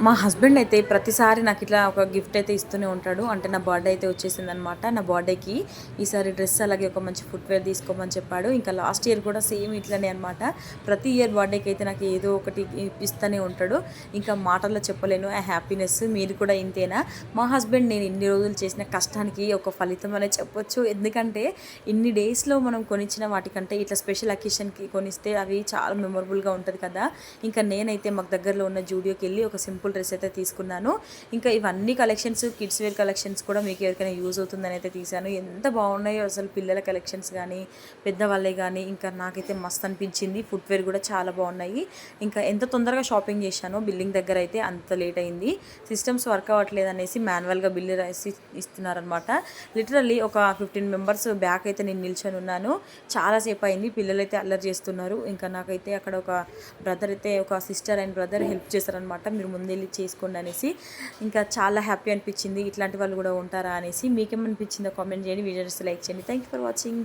మా హస్బెండ్ అయితే ప్రతిసారి నాకు ఇట్లా ఒక గిఫ్ట్ అయితే ఇస్తూనే ఉంటాడు. అంటే నా బర్త్డే అయితే వచ్చేసిందనమాట. నా బర్త్డేకి ఈసారి డ్రెస్ అలాగే ఒక మంచి ఫుట్వేర్ తీసుకోమని చెప్పాడు. ఇంకా లాస్ట్ ఇయర్ కూడా సేమ్ ఇట్లనే అనమాట. ప్రతి ఇయర్ బర్త్డేకి అయితే నాకు ఏదో ఒకటి ఇప్పిస్తూనే ఉంటాడు. ఇంకా మాటల్లో చెప్పలేను ఆ హ్యాపీనెస్. మీరు కూడా ఇంతేనా? మా హస్బెండ్ నేను ఇన్ని రోజులు చేసిన కష్టానికి ఒక ఫలితం అనే చెప్పొచ్చు. ఎందుకంటే ఇన్ని డేస్లో మనం కొనిచ్చిన వాటికంటే ఇట్లా స్పెషల్ అకేషన్కి కొనిస్తే అవి చాలా మెమొరబుల్గా ఉంటుంది కదా. ఇంకా నేనైతే మాకు దగ్గరలో ఉన్న జూడియోకి వెళ్ళి ఒక సింపుల్ డ్రెస్ అయితే తీసుకున్నాను. ఇంకా ఇవన్నీ కలెక్షన్స్ కిడ్స్ వేర్ కలెక్షన్స్ కూడా మీకు ఎవరికైనా యూజ్ అవుతుందని అయితే తీశాను. ఎంత బాగున్నాయో అసలు పిల్లల కలెక్షన్స్ కానీ పెద్దవాళ్ళే కానీ ఇంకా నాకైతే మస్తు అనిపించింది. ఫుట్వేర్ కూడా చాలా బాగున్నాయి. ఇంకా ఎంత తొందరగా షాపింగ్ చేశానో బిల్లింగ్ దగ్గర అయితే అంత లేట్ అయింది. సిస్టమ్స్ వర్క్ అవ్వట్లేదు అనేసి మాన్యువల్గా బిల్లు రాసి ఇస్తున్నారనమాట. లిటరల్లీ ఒక 15 మెంబర్స్ బ్యాక్ అయితే నేను నిల్చొని ఉన్నాను. చాలాసేపు అయింది. పిల్లలు అయితే అల్లరి చేస్తున్నారు. ఇంకా నాకైతే అక్కడ ఒక బ్రదర్ అయితే ఒక సిస్టర్ అండ్ బ్రదర్ హెల్ప్ చేశారనమాట. మీరు ముందు వెళ్ళి చేసుకోండి అనేసి. ఇంకా చాలా హ్యాపీ అనిపించింది. ఇట్లాంటి వాళ్ళు కూడా ఉంటారా అనేసి. మీకేమనిపించిందో కామెంట్ చేయండి. వీడియోస్ లైక్ చేయండి. Thank you for watching.